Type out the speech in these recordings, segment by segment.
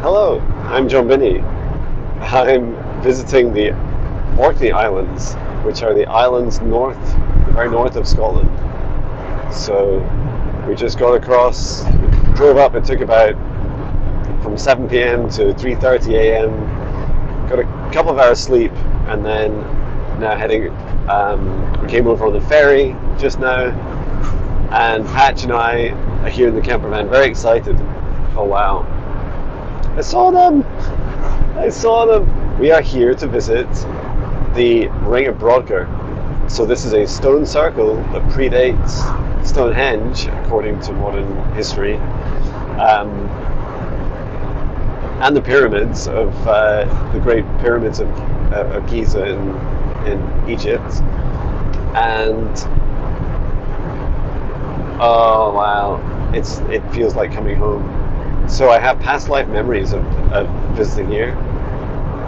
Hello, I'm Jon Binnie. I'm visiting the Orkney Islands, which are the islands north, very north of Scotland. So we just got across, drove up. It took about from 7 p.m. to 3:30 a.m. Got a couple of hours sleep, and then now heading. We came over on the ferry just now, and Patch and I are here in the camper van, very excited. Oh wow! I saw them! I saw them! We are here to visit the Ring of Brodgar. So this is a stone circle that predates Stonehenge, according to modern history, and the pyramids of the Great Pyramids of Giza in Egypt. And oh wow, it feels like coming home. So I have past life memories of visiting here,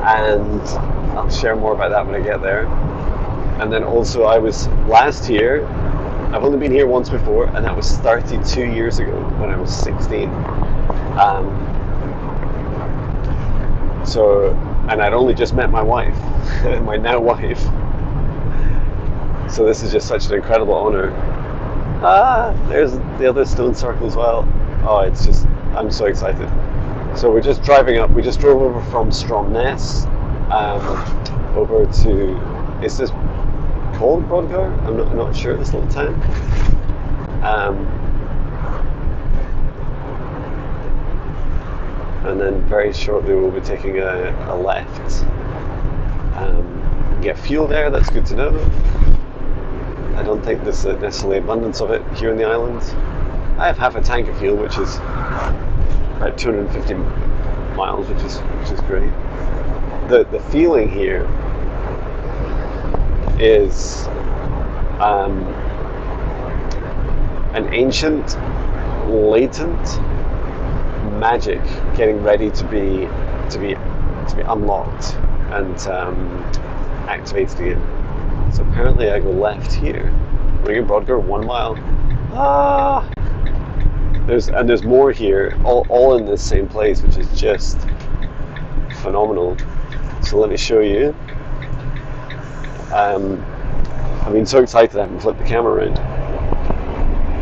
and I'll share more about that when I get there. And then also I was last here, I've only been here once before, and that was 32 years ago when I was 16. And I'd only just met my wife, my now wife. So this is just such an incredible honor. There's the other stone circle as well. Oh, it's just, I'm so excited. So we're just driving up. We just drove over from Stromness over to, is this called Brodgar? I'm not sure, this little town. And then very shortly we'll be taking a left. Get fuel there, that's good to know. I don't think there's necessarily abundance of it here in the islands. I have half a tank of fuel, which is about 250 miles, which is great. The feeling here is an ancient, latent magic getting ready to be unlocked and activated again. So apparently I go left here. Ring of Brodgar, 1 mile. There's more here, all in this same place, which is just phenomenal. So let me show you. I've been so excited I haven't flipped the camera around.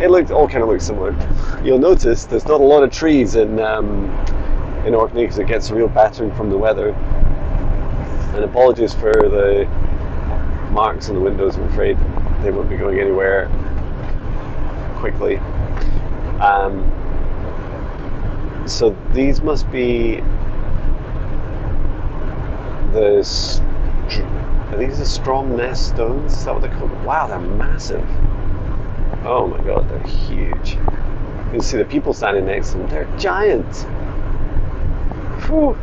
It all kind of looks similar. You'll notice there's not a lot of trees in Orkney because it gets a real battering from the weather. And apologies for the marks on the windows. I'm afraid they won't be going anywhere quickly. So these must be are these the Stromness stones? Is that what they're called? Wow, they're massive. Oh my god, they're huge. You can see the people standing next to them. They're giant. Whew.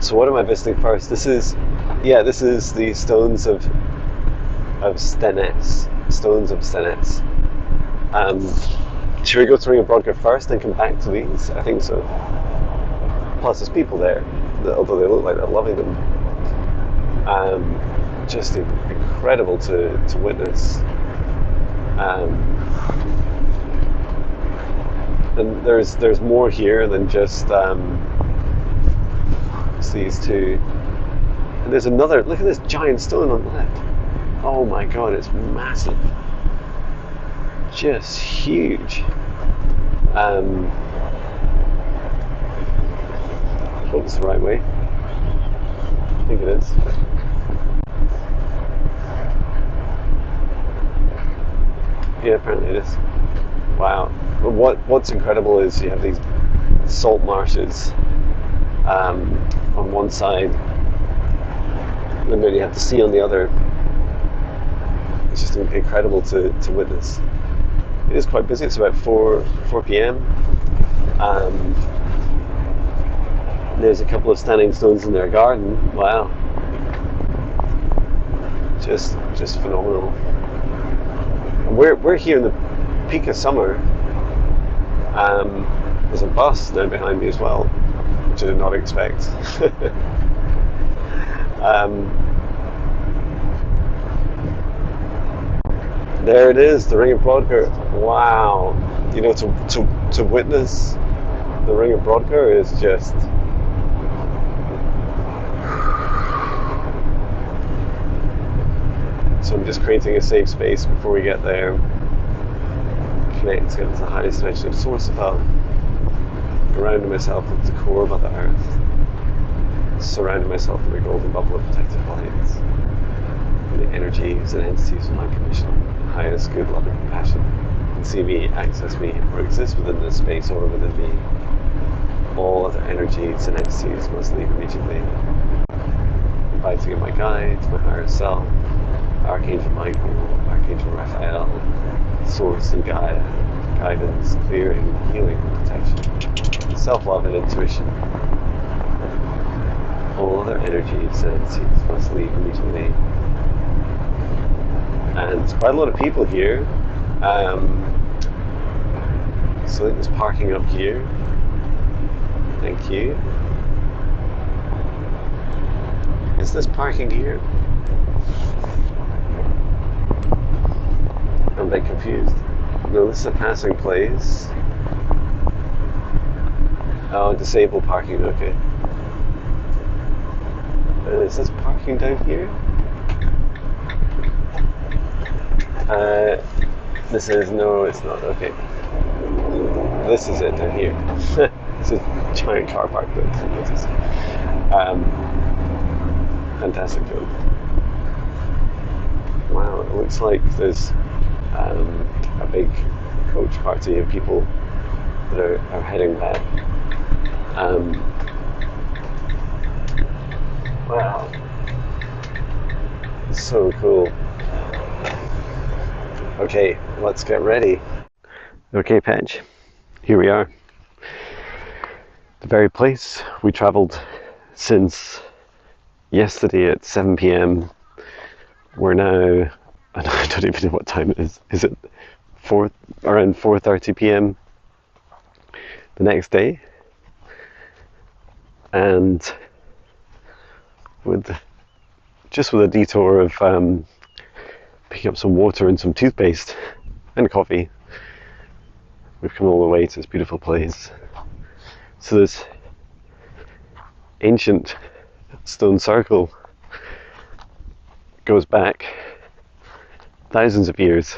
So what am I visiting first? This is the stones of Stennis. Stones of Stennis. Should we go to Ring of Brodgar first and come back to these? I think so. Plus there's people there, although they look like they're loving them. Just incredible to witness. And there's more here than just these two. And there's another, look at this giant stone on the left. Oh my god, it's massive. Just huge. I hope it's the right way. I think it is. Yeah, apparently it is. Wow. But what's incredible is you have these salt marshes on one side, and then you have the sea on the other. It's just incredible to witness. It is quite busy. It's about 4 p.m. There's a couple of standing stones in their garden. Wow, just phenomenal. And we're here in the peak of summer. There's a bus down behind me as well, which I did not expect. There it is, the Ring of Brodgar. Wow, you know, to witness the ring of Brodgar is just so I'm just creating a safe space before we get there, connecting to the highest dimension of source above, grounding myself into the core of Mother Earth, surrounding myself with a golden bubble of protective light, and the energies and entities of unconditional highest good, love and compassion can see me, access me, or exist within this space or within me. All other energies and entities must leave immediately. Inviting in my guides, my higher self, Archangel Michael, Archangel Raphael, Source and Gaia, guidance, clearing, healing, protection, self-love and intuition. All other energies and entities must leave immediately. And there's quite a lot of people here. So I think there's parking up here. Thank you. Is this parking here? I'm a bit confused. No, this is a passing place. Oh, disabled parking, okay. Is this parking down here? This is, no, it's not, okay. This is it down here. It's a giant car park that I noticed. Fantastic job. Wow, it looks like there's a big coach party of people that are heading back. Wow. So cool. Okay, let's get ready. Okay, Patch, here we are. The very place we travelled since yesterday at 7 p.m. We're now, I don't even know what time it is. Is it around 4:30 p.m. the next day? And with a detour of picking up some water and some toothpaste and coffee, we've come all the way to this beautiful place. So this ancient stone circle goes back thousands of years.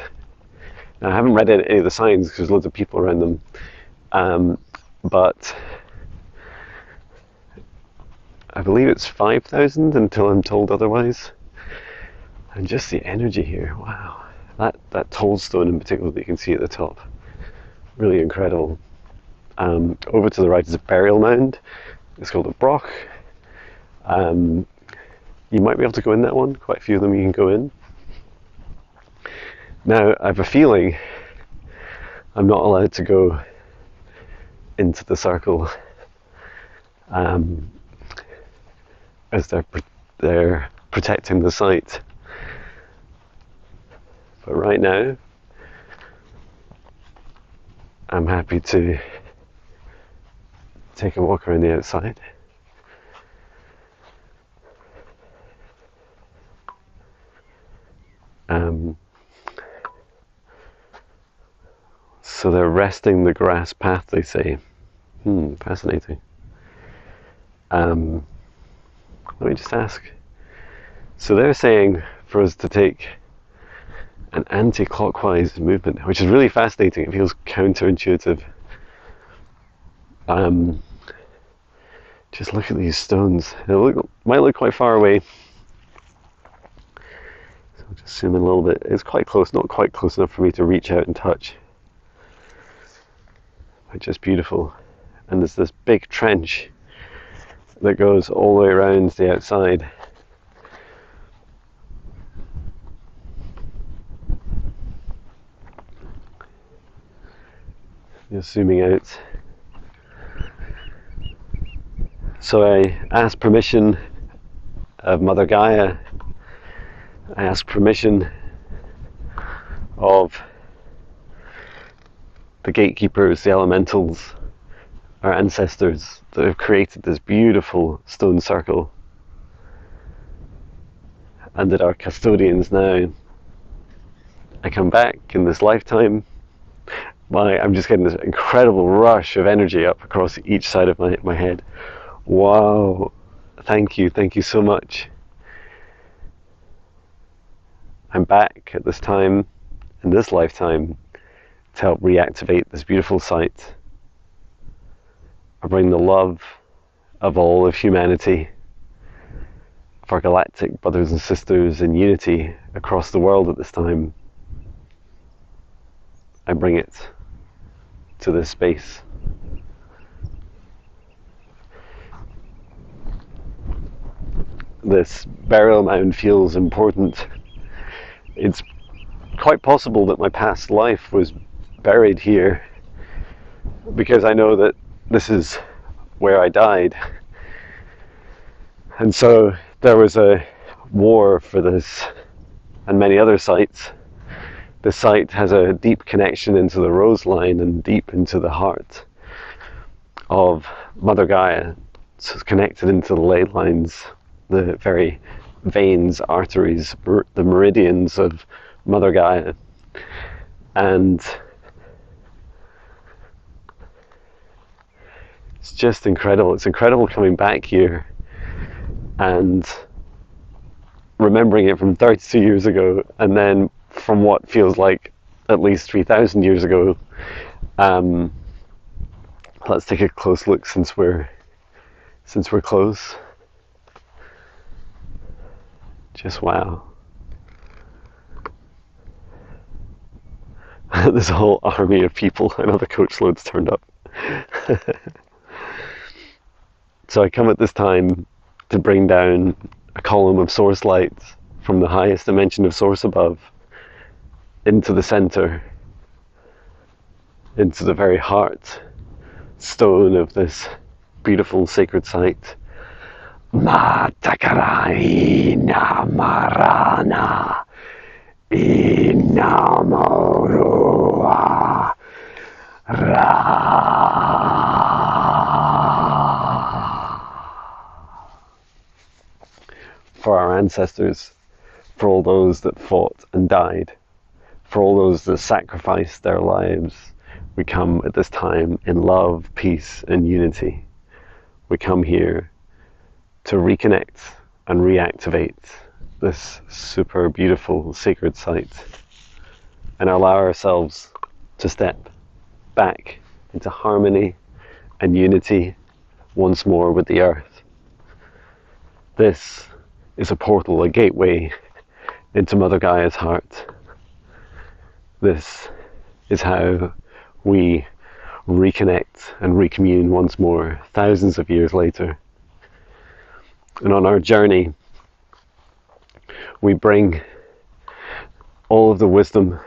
Now, I haven't read any of the signs because there's loads of people around them, but I believe it's 5,000 until I'm told otherwise. And just the energy here, wow. That tall stone in particular that you can see at the top, really incredible. Over to the right is a burial mound. It's called a broch. You might be able to go in that one. Quite a few of them you can go in. Now, I have a feeling I'm not allowed to go into the circle as they're protecting the site. But right now, I'm happy to take a walk around the outside. So they're resting the grass path, they say. Fascinating. Let me just ask. So they're saying for us to take an anti-clockwise movement, which is really fascinating. It feels counterintuitive. Just look at these stones. They might look quite far away. So I'll just zoom in a little bit. It's quite close, not quite close enough for me to reach out and touch. But just beautiful. And there's this big trench that goes all the way around the outside. Just zooming out. So I asked permission of Mother Gaia. I asked permission of the gatekeepers, the elementals, our ancestors that have created this beautiful stone circle, and that are custodians now. I come back in this lifetime I'm just getting this incredible rush of energy up across each side of my head. Wow, thank you so much. I'm back at this time, in this lifetime, to help reactivate this beautiful site. I bring the love of all of humanity, of our galactic brothers and sisters in unity across the world at this time. I bring it to this space. This burial mound feels important. It's quite possible that my past life was buried here, because I know that this is where I died. And so there was a war for this and many other sites. This site has a deep connection into the rose line and deep into the heart of Mother Gaia. It's connected into the ley lines, the very veins, arteries, the meridians of Mother Gaia. And it's just incredible. It's incredible coming back here and remembering it from 32 years ago, and then from what feels like at least 3,000 years ago. Let's take a close look since we're close. Just wow. There's a whole army of people. I know the coach loads turned up. So I come at this time to bring down a column of source light from the highest dimension of source above into the center, into the very heart stone of this beautiful sacred site. Matakarina marana inamorua for our ancestors, for all those that fought and died, for all those that sacrificed their lives. We come at this time in love, peace, and unity. We come here to reconnect and reactivate this super beautiful sacred site and allow ourselves to step back into harmony and unity once more with the earth. This is a portal, a gateway into Mother Gaia's heart. This is how we reconnect and recommune once more, thousands of years later. And on our journey, we bring all of the wisdom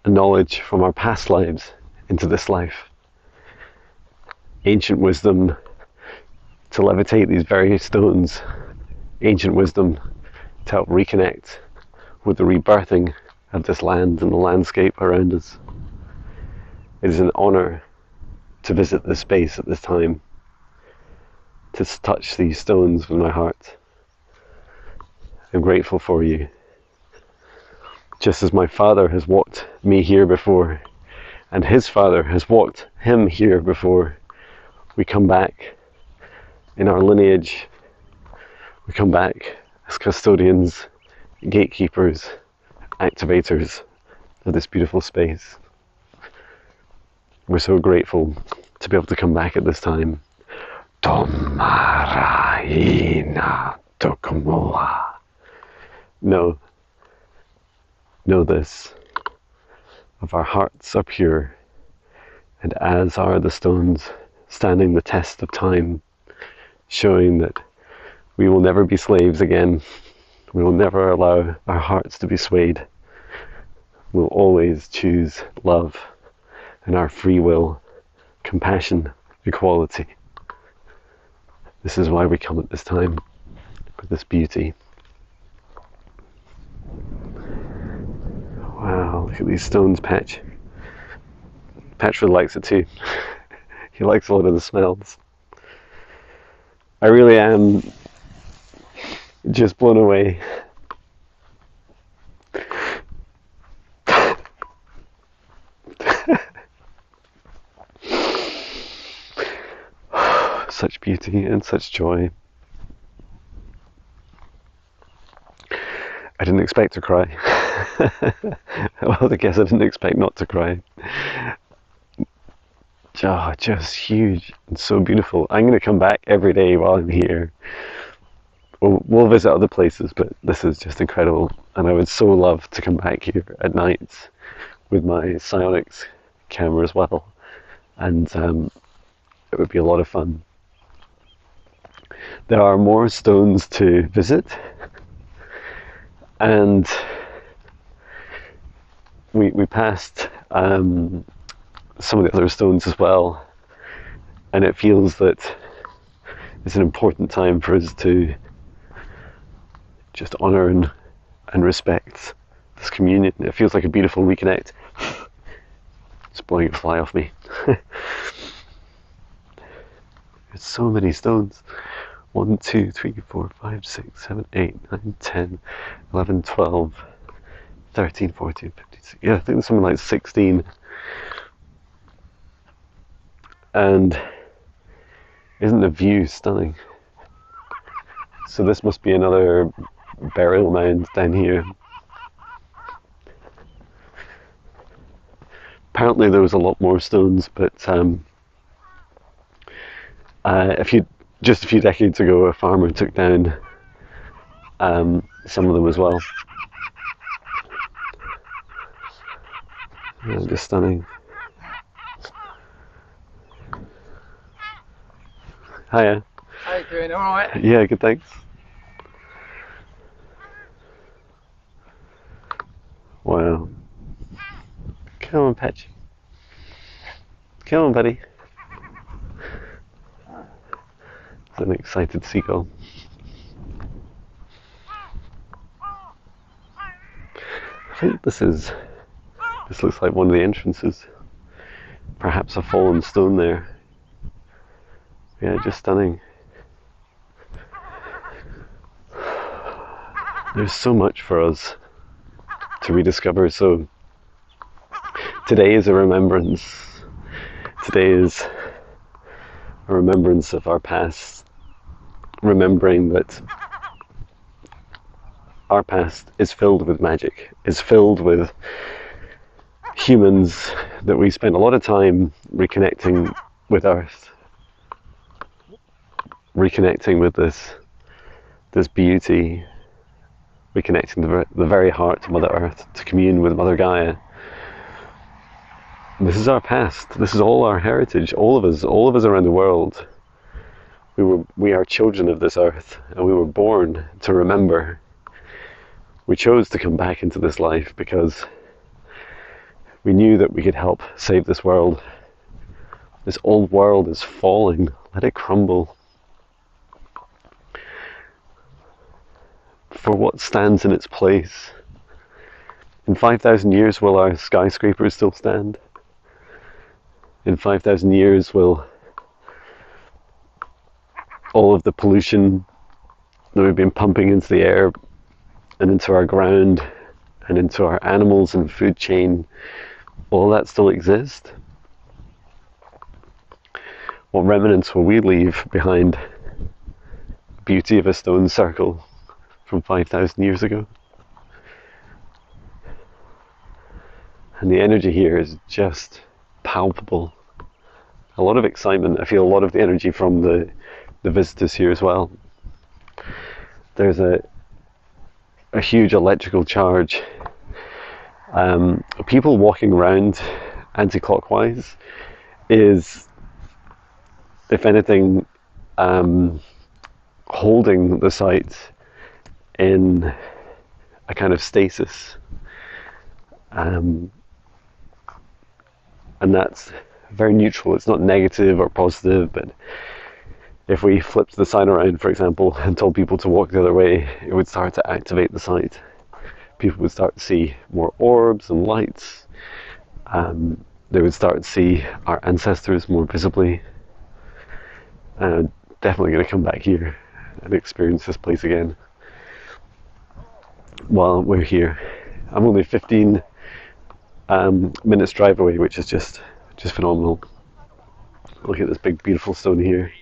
and knowledge from our past lives into this life. Ancient wisdom to levitate these very stones. Ancient wisdom to help reconnect with the rebirthing of this land and the landscape around us. It is an honor to visit this space at this time, to touch these stones with my heart. I'm grateful for you. Just as my father has walked me here before, and his father has walked him here before, we come back in our lineage. We come back as custodians, gatekeepers, activators of this beautiful space. We're so grateful to be able to come back at this time. Tomaraina tokumua. Know this, of our hearts are pure, and as are the stones, standing the test of time, showing that we will never be slaves again. We will never allow our hearts to be swayed. We'll always choose love and our free will, compassion, equality. This is why we come at this time, for this beauty. Wow, look at these stones, Patch. Patch really likes it too. He likes a lot of the smells. I really am just blown away. such beauty and such joy. I didn't expect to cry. Well, I guess I didn't expect not to cry. Oh, just huge and so beautiful. I'm going to come back every day while I'm here. We'll visit other places, but this is just incredible. And I would so love to come back here at night with my psionics camera as well. And it would be a lot of fun. There are more stones to visit. And we passed some of the other stones as well, and it feels that it's an important time for us to just honour and respect this communion. It feels like a beautiful reconnect. It's blowing a fly off me. There's so many stones. 1, 2, 3, 4, 5, 6, 7, 8, 9, 10, 11, 12, 13, 14, 15, 16. Yeah, I think there's something like 16. And isn't the view stunning? So this must be another burial mound down here. Apparently there was a lot more stones, but just a few decades ago, a farmer took down some of them as well. Yeah, just stunning. Hiya. How you doing? All right? Yeah, good, thanks. Wow. Come on, Patch. Come on, buddy. It's an excited seagull. I think this looks like one of the entrances. Perhaps a fallen stone there. Yeah, just stunning. There's so much for us to rediscover. So today is a remembrance. Today is a remembrance of our past. Remembering that our past is filled with magic, is filled with humans that we spent a lot of time reconnecting with Earth, reconnecting with this beauty, reconnecting the very heart of Mother Earth to commune with Mother Gaia. This is our past. This is all our heritage. All of us around the world. We are children of this earth, and we were born to remember. We chose to come back into this life because we knew that we could help save this world. This old world is falling. Let it crumble. For what stands in its place? In 5,000 years, will our skyscrapers still stand? In 5,000 years, will all of the pollution that we've been pumping into the air and into our ground and into our animals and food chain, will that still exist? What remnants will we leave behind? The beauty of a stone circle from 5,000 years ago. And the energy here is just palpable. A lot of excitement. I feel a lot of the energy from the visitors here as well. There's a huge electrical charge. People walking around anti-clockwise is, if anything, holding the site in a kind of stasis. And that's very neutral. It's not negative or positive, but if we flipped the sign around, for example, and told people to walk the other way, it would start to activate the site. People would start to see more orbs and lights. They would start to see our ancestors more visibly. Definitely going to come back here and experience this place again while we're here. I'm only 15 minutes drive away, which is just phenomenal. Look at this big beautiful stone here.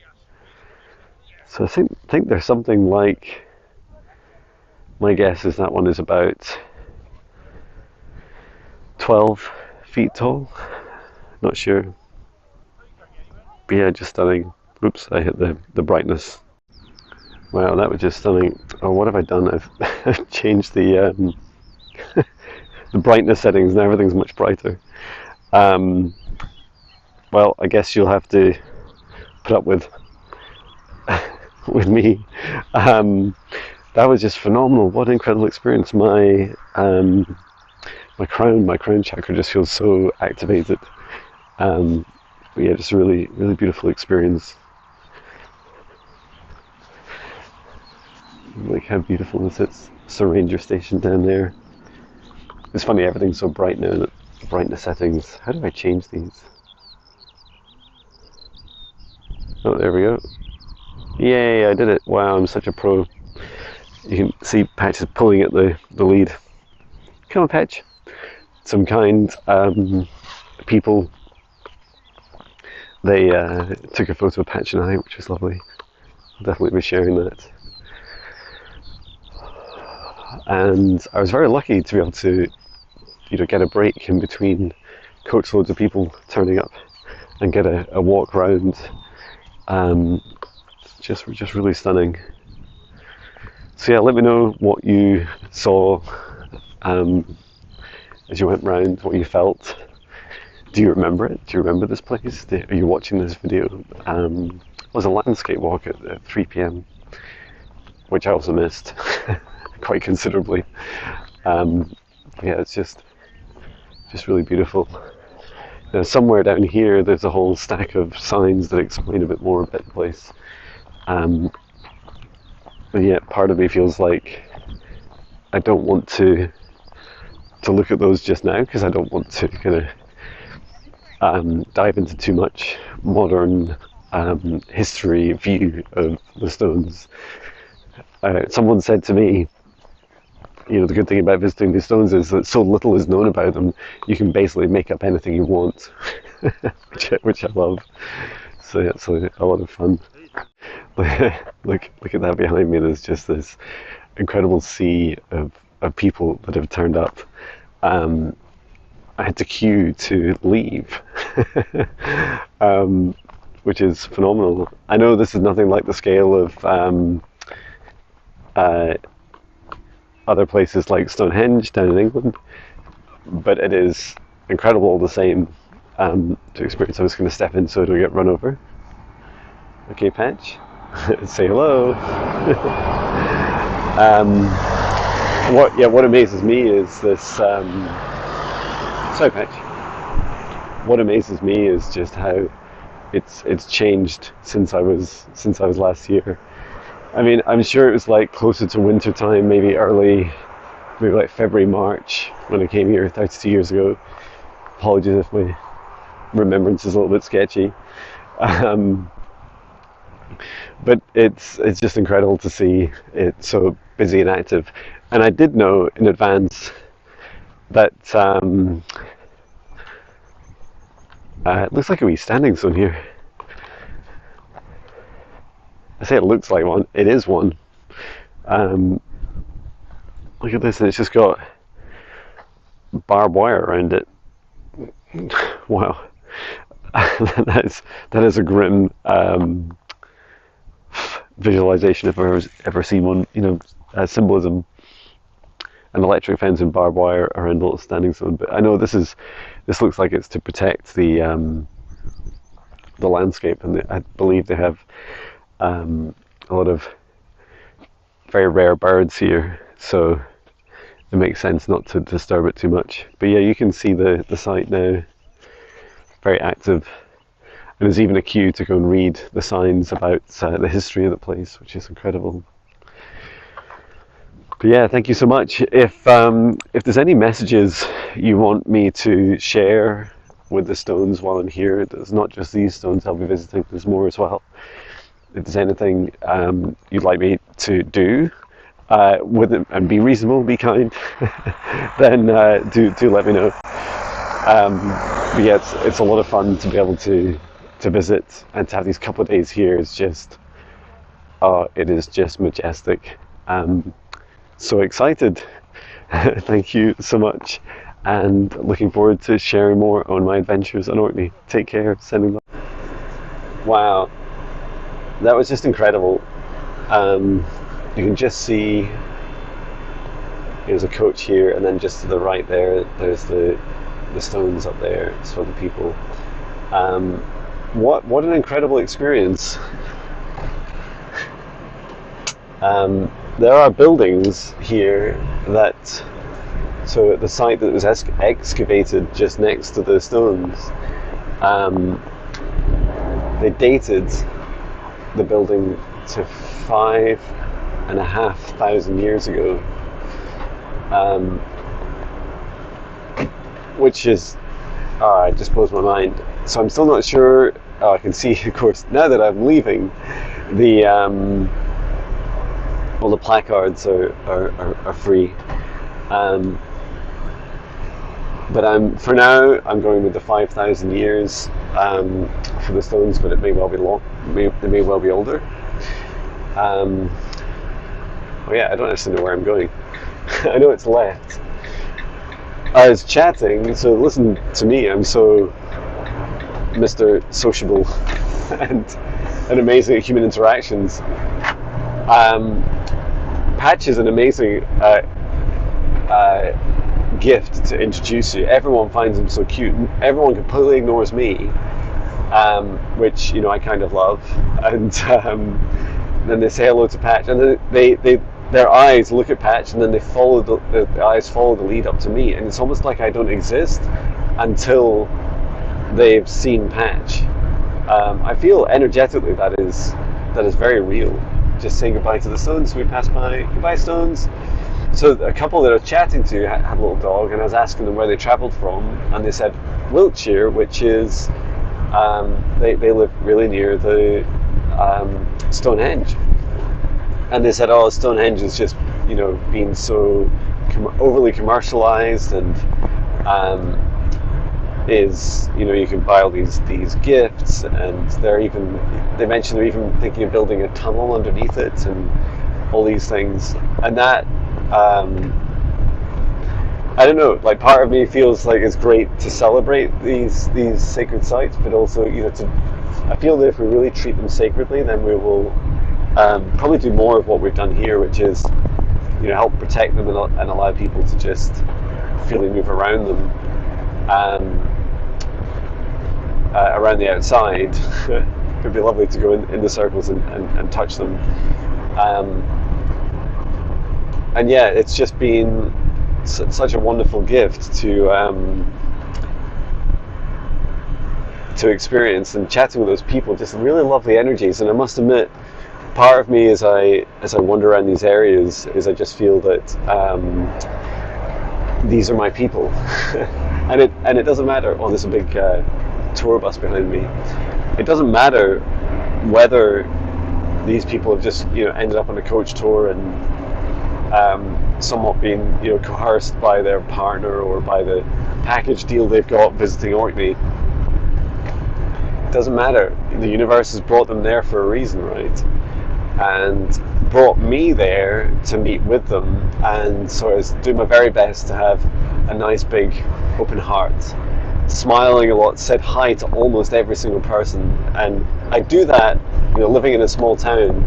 So I think there's something like, my guess is that one is about 12 feet tall. Not sure. But yeah, just stunning. Oops, I hit the brightness. Wow, that was just stunning. Oh, what have I done? I've changed the the brightness settings and everything's much brighter. Well, I guess you'll have to put up with with me. That was just phenomenal. What an incredible experience. My crown chakra just feels so activated. Yeah, just a really, really beautiful experience. Like how beautiful is it? It's a ranger station down there. It's funny, everything's so bright now. The brightness settings. How do I change these? Oh, there we go. Yay, I did it. Wow, I'm such a pro. You can see Patch is pulling at the lead. Come on, Patch. Some kind people, they took a photo of Patch and I, which was lovely. I'll definitely be sharing that. And I was very lucky to be able to, get a break in between coachloads of people turning up and get a walk around. Just really stunning. So yeah, let me know what you saw as you went round, what you felt. Do you remember it? Do you remember this place? Are you watching this video? It was a landscape walk at 3 p.m, which I also missed quite considerably. Yeah, it's just really beautiful. Now, somewhere down here, there's a whole stack of signs that explain a bit more about the place. But yet, part of me feels like I don't want to look at those just now, because I don't want to kind of dive into too much modern history view of the stones. Someone said to me, the good thing about visiting these stones is that so little is known about them, you can basically make up anything you want, which I love. So yeah, it's a lot of fun. Look at that behind me. There's just this incredible sea of people that have turned up. I had to queue to leave, which is phenomenal. I know this is nothing like the scale of other places like Stonehenge down in England, but it is incredible all the same to experience. I'm just going to step in so I don't get run over. Okay, Patch, say hello. What amazes me is this. Sorry, Patch. What amazes me is just how it's changed since I was last year. I mean, I'm sure it was like closer to winter time, maybe like February, March, when I came here 32 years ago. Apologies if my remembrance is a little bit sketchy. But it's just incredible to see it so busy and active. And I did know in advance that it looks like a wee standing zone here. I say it looks like one, it is one. Look at this, and it's just got barbed wire around it. Wow. that is a grim visualization if I've ever seen one. Symbolism, an electric fence and barbed wire around a little standing zone. But I know this looks like it's to protect the landscape, and I believe they have a lot of very rare birds here, so it makes sense not to disturb it too much. But yeah, you can see the site now, very active, and there's even a queue to go and read the signs about the history of the place, which is incredible. But yeah, thank you so much. If there's any messages you want me to share with the stones while I'm here, there's not just these stones I'll be visiting, there's more as well. If there's anything you'd like me to do with it, and be reasonable, be kind, then do let me know. But yeah, it's a lot of fun to be able to visit and to have these couple of days here. Is just it is just majestic. So excited. Thank you so much, and looking forward to sharing more on my adventures on Orkney. Take care. Sending love. Wow, that was just incredible. You can just see there's a coach here, and then just to the right there's the stones up there. It's for the people. What an incredible experience. There are buildings here so at the site that was excavated just next to the stones, they dated the building to 5,500 years ago, which is, it just blows my mind. So I'm still not sure. I can see, of course, now that I'm leaving, all the placards are free, but for now I'm going with the 5,000 years for the stones, but it may well be it may well be older. I don't actually know where I'm going. I know it's left. I was chatting, so listen to me. I'm so Mr. Sociable and amazing at human interactions. Patch is an amazing gift to introduce you. Everyone finds him so cute. Everyone completely ignores me, which I kind of love. And then they say hello to Patch, and then their eyes look at Patch, and then they follow the eyes follow the lead up to me, and it's almost like I don't exist until they've seen Patch. I feel energetically that is very real. Just saying goodbye to the stones. We passed by. Goodbye, stones. So a couple that I was chatting to had a little dog, and I was asking them where they travelled from, and they said Wiltshire, which is they live really near the Stonehenge, and they said, Stonehenge is just being so overly commercialized, and is you can buy all these gifts, and they mentioned they're even thinking of building a tunnel underneath it and all these things, and that I don't know, like part of me feels like it's great to celebrate these sacred sites, but also I feel that if we really treat them sacredly, then we will probably do more of what we've done here, which is help protect them and allow people to just freely move around them. Around the outside. It'd be lovely to go in the circles and touch them. And yeah, it's just been such a wonderful gift to experience, and chatting with those people, just really lovely energies. And I must admit, part of me as I wander around these areas is I just feel that these are my people. and it doesn't matter. Oh, there's a big tour bus behind me. It doesn't matter whether these people have just ended up on a coach tour and somewhat being coerced by their partner or by the package deal they've got visiting Orkney. It doesn't matter. The universe has brought them there for a reason, right? And brought me there to meet with them, and so I was doing my very best to have a nice big open heart, smiling a lot, said hi to almost every single person. And I do that, living in a small town.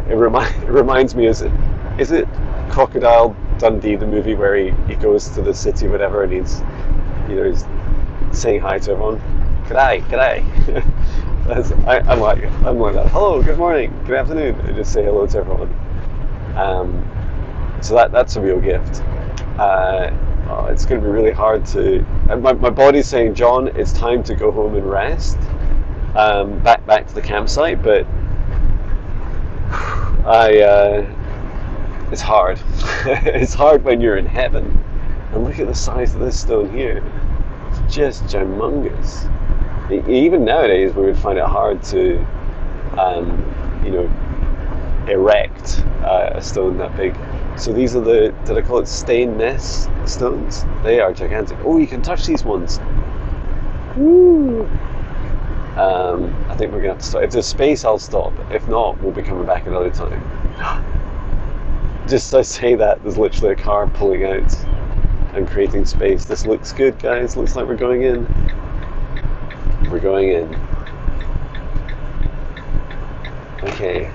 It reminds me, is it Crocodile Dundee, the movie where he goes to the city, whatever, and he's saying hi to everyone. G'day. I'm like that. Hello, good morning, good afternoon. I just say hello to everyone. So that's a real gift. It's going to be really hard to. My body's saying, John, it's time to go home and rest. Back to the campsite, but it's hard. It's hard when you're in heaven. And look at the size of this stone here. It's just humongous. Even nowadays, we would find it hard to, erect a stone that big. So these are did I call it stainless stones? They are gigantic. Oh, you can touch these ones. Woo! I think we're going to have to stop. If there's space, I'll stop. If not, we'll be coming back another time. Just as I say that, there's literally a car pulling out and creating space. This looks good, guys. Looks like we're going in. We're going in. Okay.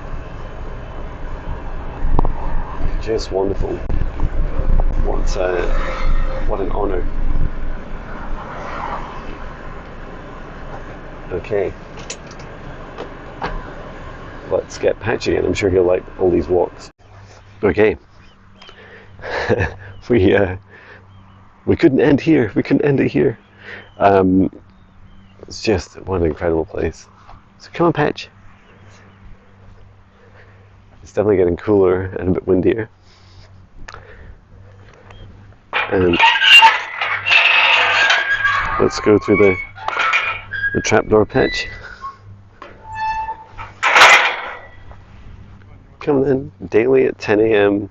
Just wonderful. What an honor. Okay. Let's get Patchy, and I'm sure he'll like all these walks. Okay. We couldn't end here. We couldn't end it here. It's just what an incredible place. So come on, Patch. It's definitely getting cooler and a bit windier. And let's go through the trapdoor, Patch. Come in daily at 10 a.m.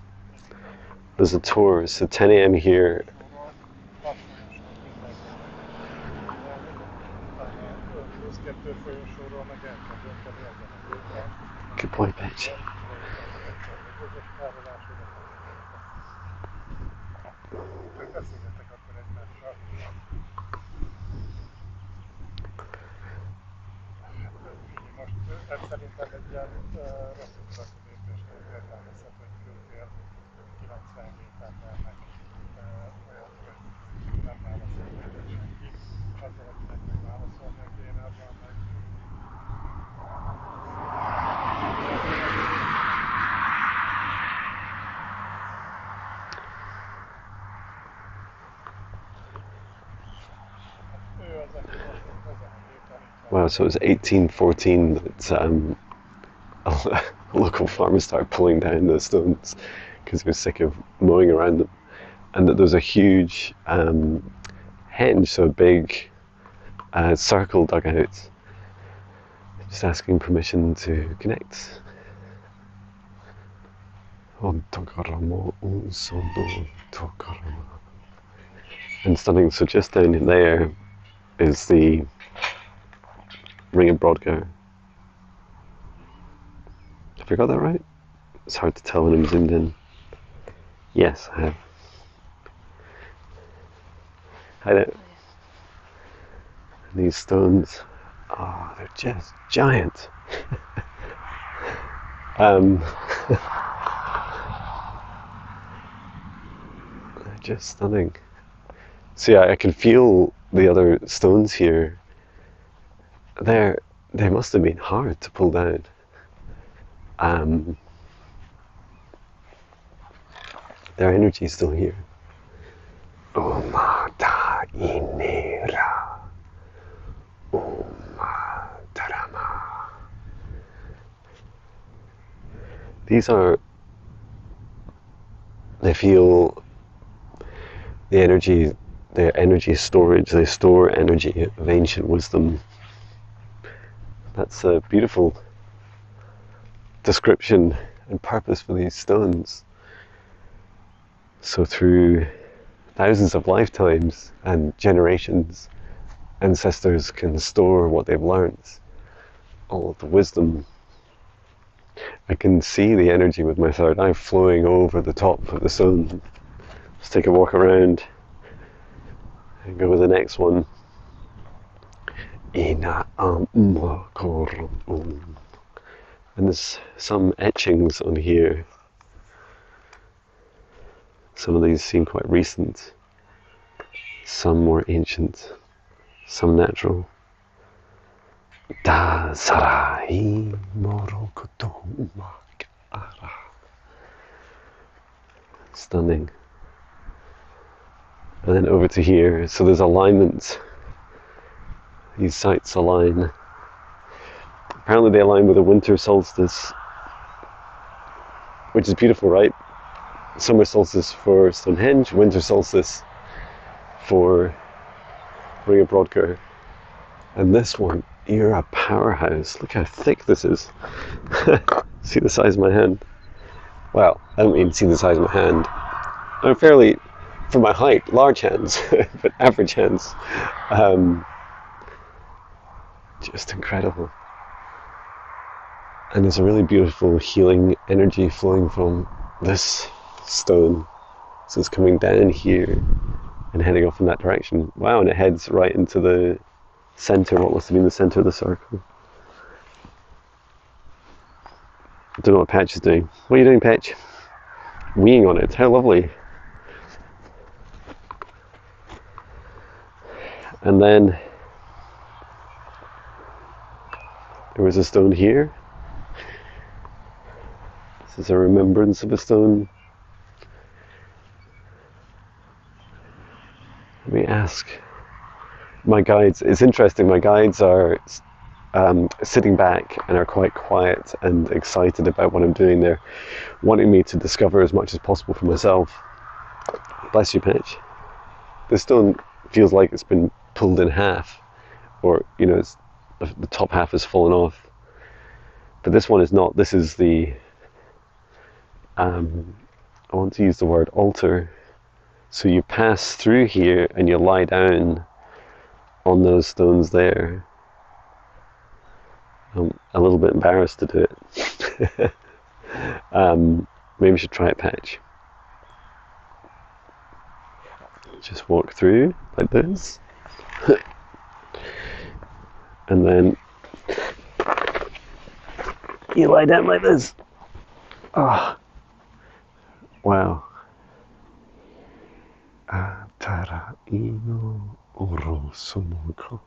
There's a tour, so 10 a.m. here. Good boy, Patch. Szerintem egy ilyen rossz lépésnél értelmezhető, hogy kültér 90 méternek olyan, hogy nem válaszolja meg senki. Azzal, akinek meg válaszolnia kéne, azzal meg. Ő az, aki Wow, so it was 1814 that a local farmer started pulling down the stones because he was sick of mowing around them, and that there was a huge henge, so a big circle dug out, just asking permission to connect. And stunning, so just down in there is the Ring of Brodgar. Have I got that right? It's hard to tell when I'm zoomed in. Yes, I have. Hi there. And these stones, oh, they're just giant. They're just stunning. So yeah, I can feel the other stones here. They must have been hard to pull down. Their energy is still here. These are, they feel the energy, their energy storage, they store energy of ancient wisdom. That's a beautiful description and purpose for these stones. So through thousands of lifetimes and generations, ancestors can store what they've learned, all of the wisdom. I can see the energy with my third eye flowing over the top of the stone. Let's take a walk around and go with the next one. And there's some etchings on here. Some of these seem quite recent, some more ancient, some natural. Stunning. And then over to here, so there's alignment. These sites align. Apparently they align with the winter solstice, which is beautiful, right? Summer solstice for Stonehenge, winter solstice for Ring of Brodgar. And this one, you're a powerhouse. Look how thick this is. See the size of my hand? Well, I don't mean see the size of my hand. I'm fairly, for my height, large hands, but average hands. Just incredible. And there's a really beautiful healing energy flowing from this stone. So it's coming down here and heading off in that direction. Wow, and it heads right into the center, what must have been the center of the circle. I don't know what Patch is doing. What are you doing, Patch? Weeing on it. How lovely. And then there was a stone here. This is a remembrance of a stone. Let me ask my guides. It's interesting, my guides are sitting back and are quite quiet and excited about what I'm doing. They're wanting me to discover as much as possible for myself. Bless you, Patch. This stone feels like it's been pulled in half, or it's, the top half has fallen off. But this one is not. This is the I want to use the word altar. So you pass through here and you lie down on those stones there. I'm a little bit embarrassed to do it. Maybe we should try it, Patch. Just walk through like this. And then you lie down like this. Oh, wow. Atara ino oro somogro.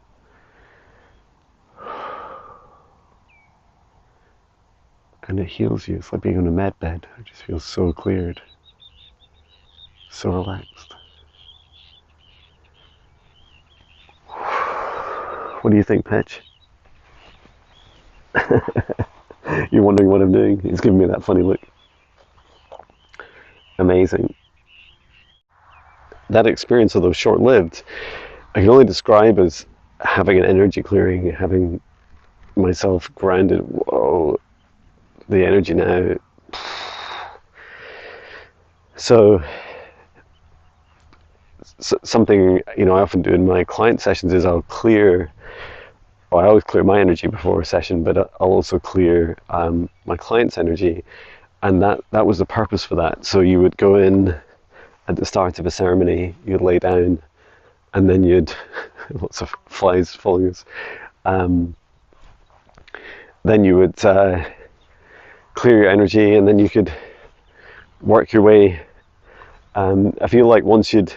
And it heals you. It's like being on a med bed. It just feels so cleared, so relaxed. What do you think, Patch? You're wondering what I'm doing? He's giving me that funny look. Amazing. That experience, although short-lived, I can only describe as having an energy clearing, having myself grounded. Whoa, the energy now. So something I often do in my client sessions is I always clear my energy before a session, but I'll also clear my client's energy, and that was the purpose for that. So you would go in at the start of a ceremony, you'd lay down, and then you'd lots of flies following us. Then you would clear your energy, and then you could work your way. I feel like once you'd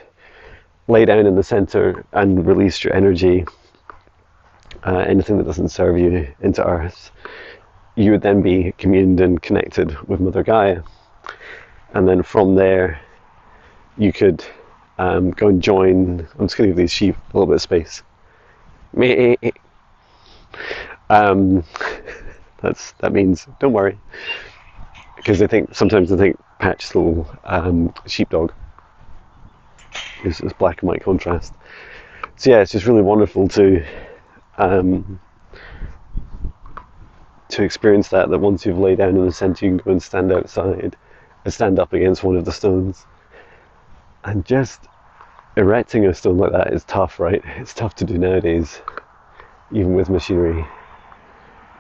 lay down in the center and released your energy, anything that doesn't serve you, into earth, you would then be communed and connected with Mother Gaia. And then from there, you could go and join. I'm just going to give these sheep a little bit of space. That means don't worry, because sometimes they think Patch's little sheepdog is this black and white contrast. So yeah, it's just really wonderful to experience that once you've laid down in the center, you can go and stand outside and stand up against one of the stones. And just erecting a stone like that is tough, right? It's tough to do nowadays, even with machinery.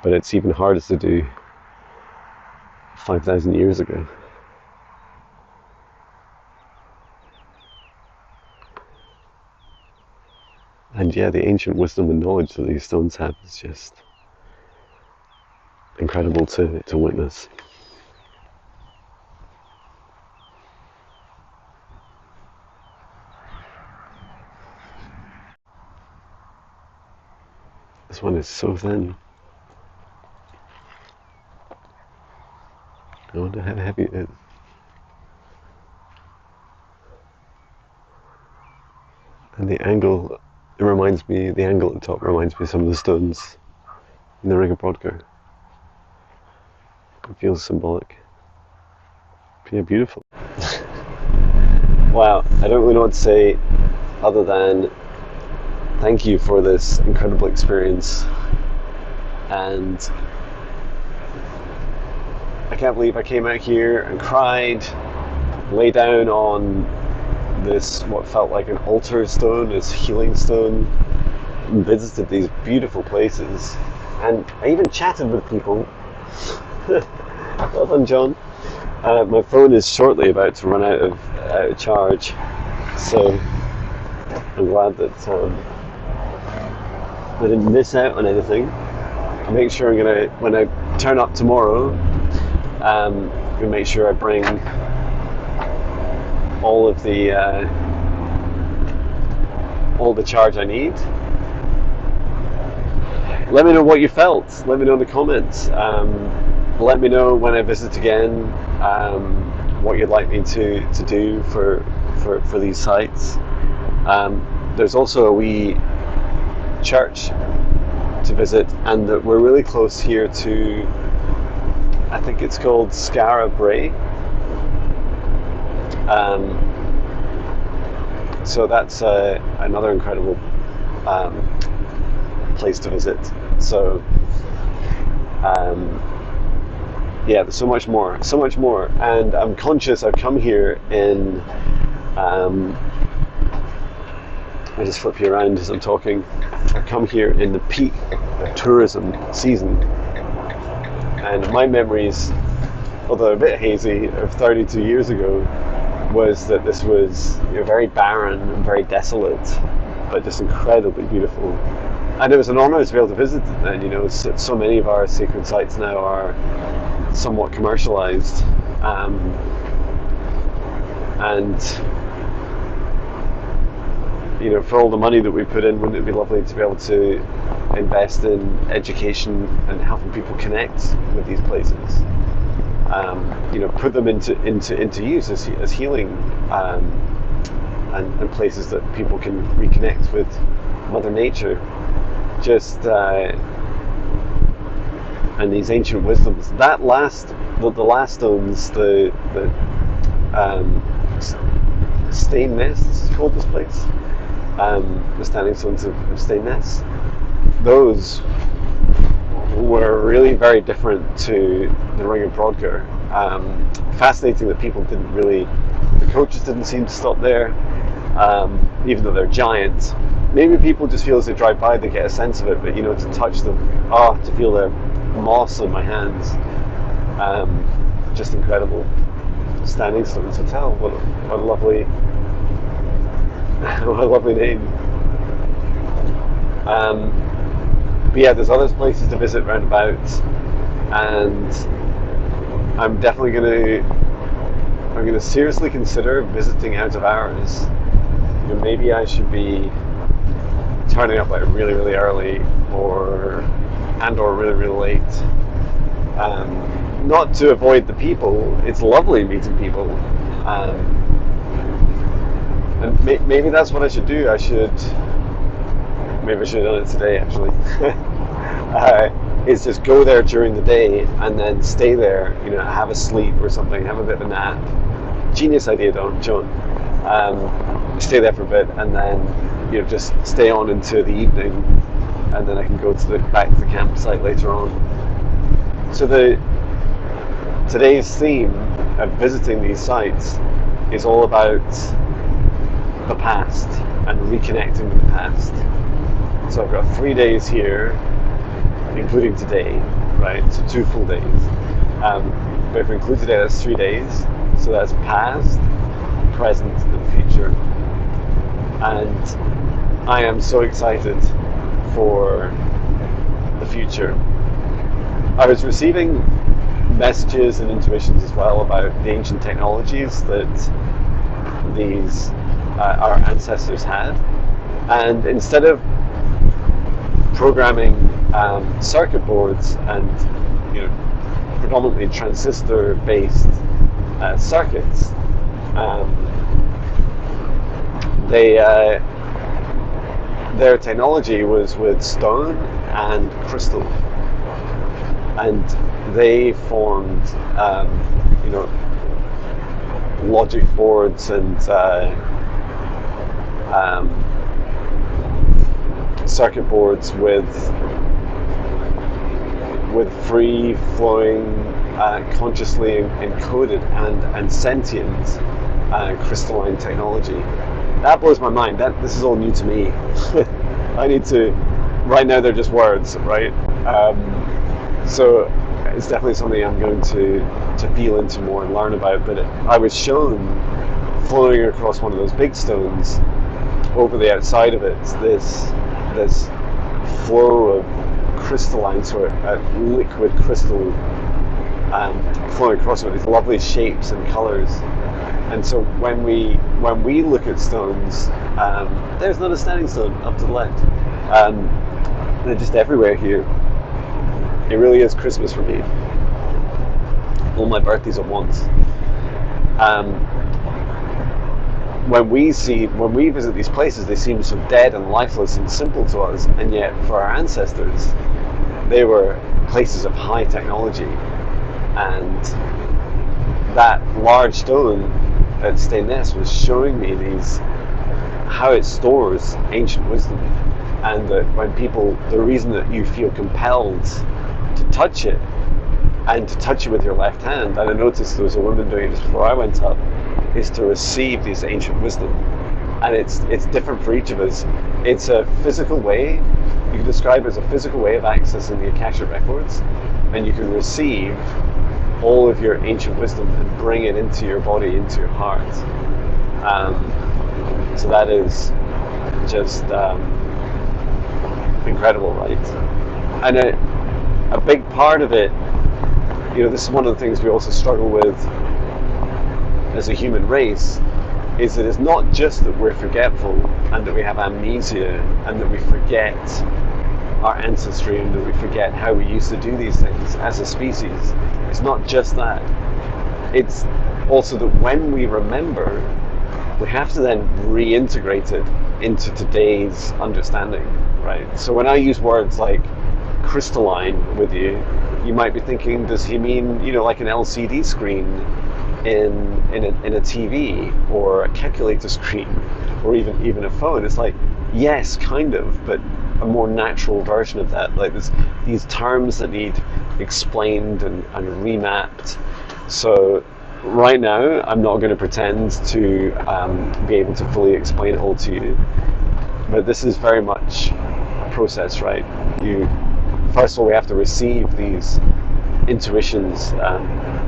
But it's even harder to do 5,000 years ago. And yeah, the ancient wisdom and knowledge that these stones have is just incredible to witness. This one is so thin. I wonder how heavy it is. And the angle, the angle at the top reminds me of some of the stones in the ring of Brodgar. It feels symbolic. But yeah, beautiful. Wow, I don't really know what to say other than thank you for this incredible experience. And I can't believe I came out here and cried, lay down on this, what felt like an altar stone, this healing stone, and visited these beautiful places, and I even chatted with people. Well done, John. My phone is shortly about to run out of charge, so I'm glad that I didn't miss out on anything. I'll make sure when I turn up tomorrow, I'll make sure I bring all the charge I need. Let me know what you felt. Let me know in the comments. Let me know when I visit again what you'd like me to do for these sites. There's also a wee church to visit, and we're really close here to, I think it's called Skara Brae. So that's another incredible place to visit. So yeah, there's so much more, and I'm conscious I've come here in I just flip you around as I'm talking. I've come here in the peak of tourism season, and my memories, although a bit hazy, of 32 years ago was that this was very barren and very desolate, but just incredibly beautiful. And it was an honour to be able to visit it then. So many of our sacred sites now are somewhat commercialised, and for all the money that we put in, wouldn't it be lovely to be able to invest in education and helping people connect with these places? Put them into use as healing, and places that people can reconnect with Mother Nature. And these ancient wisdoms. The last stones, the Stainess is called this place. The standing stones of Stainess. Those were really very different to the Ring of Brodgar. Fascinating that people the coaches didn't seem to stop there, even though they're giant. Maybe people just feel as they drive by, they get a sense of it, but to touch them, to feel their moss on my hands, just incredible. Standing Stones Hotel, what a lovely what a lovely name. But yeah, there's other places to visit round about, and I'm definitely going to seriously consider visiting out of hours. Maybe I should be turning up like really, really early, or really, really late. Not to avoid the people. It's lovely meeting people, and maybe that's what I should do. Maybe I should have done it today, actually. Is just go there during the day and then stay there, have a sleep or something, have a bit of a nap. Genius idea, John. Stay there for a bit and then just stay on into the evening, and then I can go back to the campsite later on. So today's theme of visiting these sites is all about the past and reconnecting with the past. So I've got 3 days here, including today, right? So 2 full days. But if we include today, that's 3 days. So that's past, present, and future. And I am so excited for the future. I was receiving messages and intuitions as well about the ancient technologies that our ancestors had, and instead of programming circuit boards and predominantly transistor-based circuits, their technology was with stone and crystal, and they formed logic boards and circuit boards with free-flowing, consciously encoded and sentient crystalline technology. That blows my mind. This is all new to me. I need to. Right now, they're just words, right? So it's definitely something I'm going to feel into more and learn about. But I was shown floating across one of those big stones. Over the outside of it, this flow of crystalline sort of liquid crystal flowing across it with these lovely shapes and colours. And so when we look at stones, there's not a standing stone up to the left. They're just everywhere here. It really is Christmas for me. All my birthdays at once. When we visit these places, they seem so dead and lifeless and simple to us, and yet for our ancestors, they were places of high technology. And that large stone at Stainess was showing me how it stores ancient wisdom, and that when people, the reason that you feel compelled to touch it, and to touch it with your left hand, and I noticed there was a woman doing it just before I went up, is to receive this ancient wisdom. And it's different for each of us. It's a physical way, you can describe it as a physical way of accessing the Akashic Records, and you can receive all of your ancient wisdom and bring it into your body, into your heart. So that is just incredible, right? And a big part of it, this is one of the things we also struggle with as a human race, is that it's not just that we're forgetful and that we have amnesia and that we forget our ancestry and that we forget how we used to do these things as a species. It's not just that. It's also that when we remember, we have to then reintegrate it into today's understanding, right? So when I use words like crystalline with you, you might be thinking, does he mean, like an LCD screen in a TV or a calculator screen or even a phone? It's like, yes, kind of, but a more natural version of that. Like there's these terms that need explained and remapped. So right now, I'm not going to pretend to be able to fully explain it all to you, but this is very much a process, right? First of all, we have to receive these intuitions,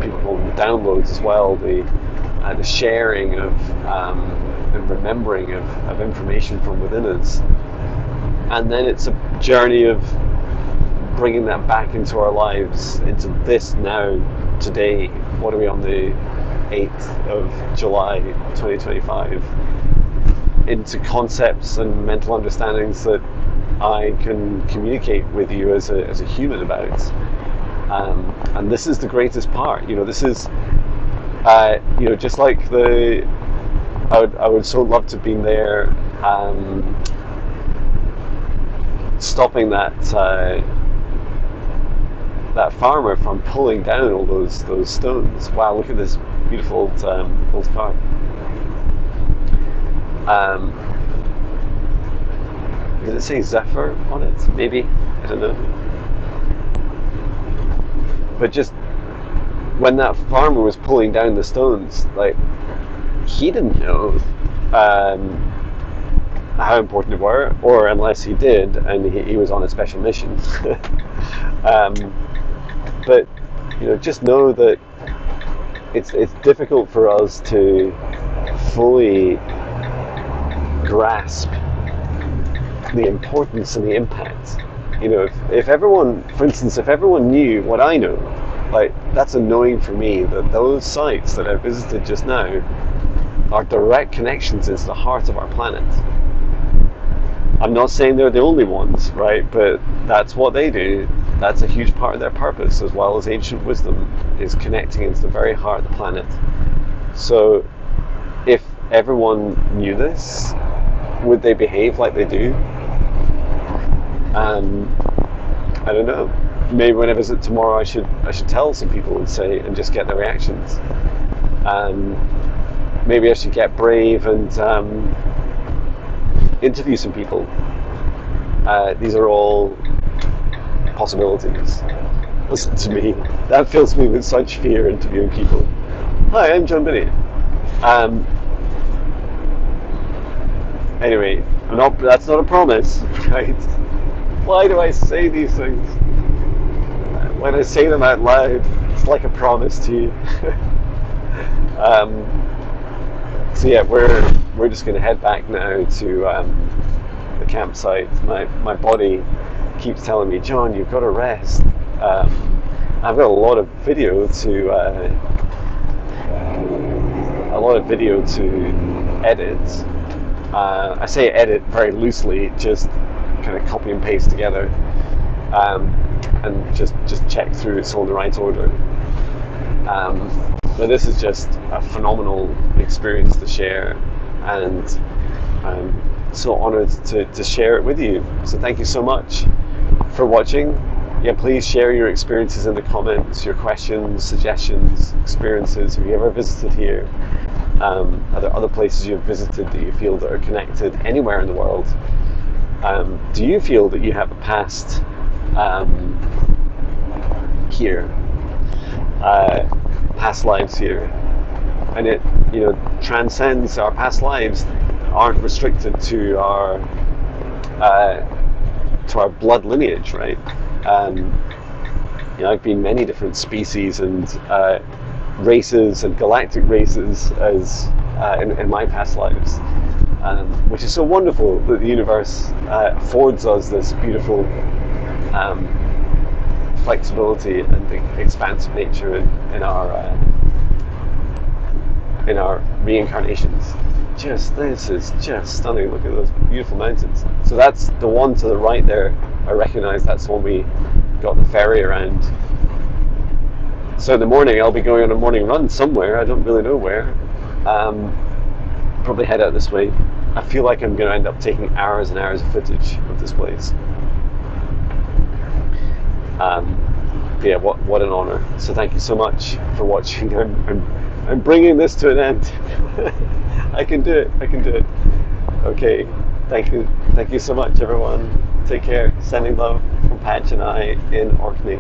people call them downloads as well, the sharing of and remembering of information from within us. And then it's a journey of bringing that back into our lives, into this now, today. What are we on, the 8th of July 2025? Into concepts and mental understandings that I can communicate with you as a human about. And this is the greatest part. This is, just like I would so love to have been there, stopping that farmer from pulling down all those stones. Wow, look at this beautiful old car. Did it say Zephyr on it? Maybe, I don't know. But just when that farmer was pulling down the stones, like, he didn't know how important they were, or unless he did, and he was on a special mission. But just know that it's difficult for us to fully grasp the importance and the impact. If everyone, for instance, if everyone knew what I know, like, that's a knowing for me that those sites that I visited just now are direct connections into the heart of our planet. I'm not saying they're the only ones, right? But that's what they do. That's a huge part of their purpose, as well as ancient wisdom, is connecting into the very heart of the planet. So if everyone knew this, would they behave like they do? I don't know. Maybe when I visit tomorrow, I should tell some people and just get their reactions. Maybe I should get brave and interview some people. These are all possibilities. Listen to me. That fills me with such fear, interviewing people. Hi, I'm Jon Binnie. Anyway, that's not a promise, right? Why do I say these things? When I say them out loud, it's like a promise to you. So yeah, we're just going to head back now to the campsite. My body keeps telling me, John, you've got to rest. I've got a lot of video to edit. I say edit very loosely, just kind of copy and paste together, and just check through it's all in the right order. But this is just a phenomenal experience to share, and I'm so honoured to share it with you. So thank you so much for watching. Yeah, please share your experiences in the comments, your questions, suggestions, experiences. Have you ever visited here? Are there other places you've visited that you feel that are connected anywhere in the world? Do you feel that you have a past here, past lives here, and it transcends our past lives? Aren't restricted to our blood lineage, right? I've been many different species and races and galactic races as in my past lives, which is so wonderful that the universe affords us this beautiful flexibility and the expansive nature in our reincarnations. This is just stunning. Look at those beautiful mountains. So that's the one to the right there. I recognise that's when we got the ferry around. So in the morning I'll be going on a morning run somewhere. I don't really know where. Probably head out this way. I feel like I'm going to end up taking hours and hours of footage of this place. Yeah, what an honour. So thank you so much for watching. I'm bringing this to an end. I can do it. Okay, thank you so much, everyone. Take care. Sending love from Patch and I in Orkney.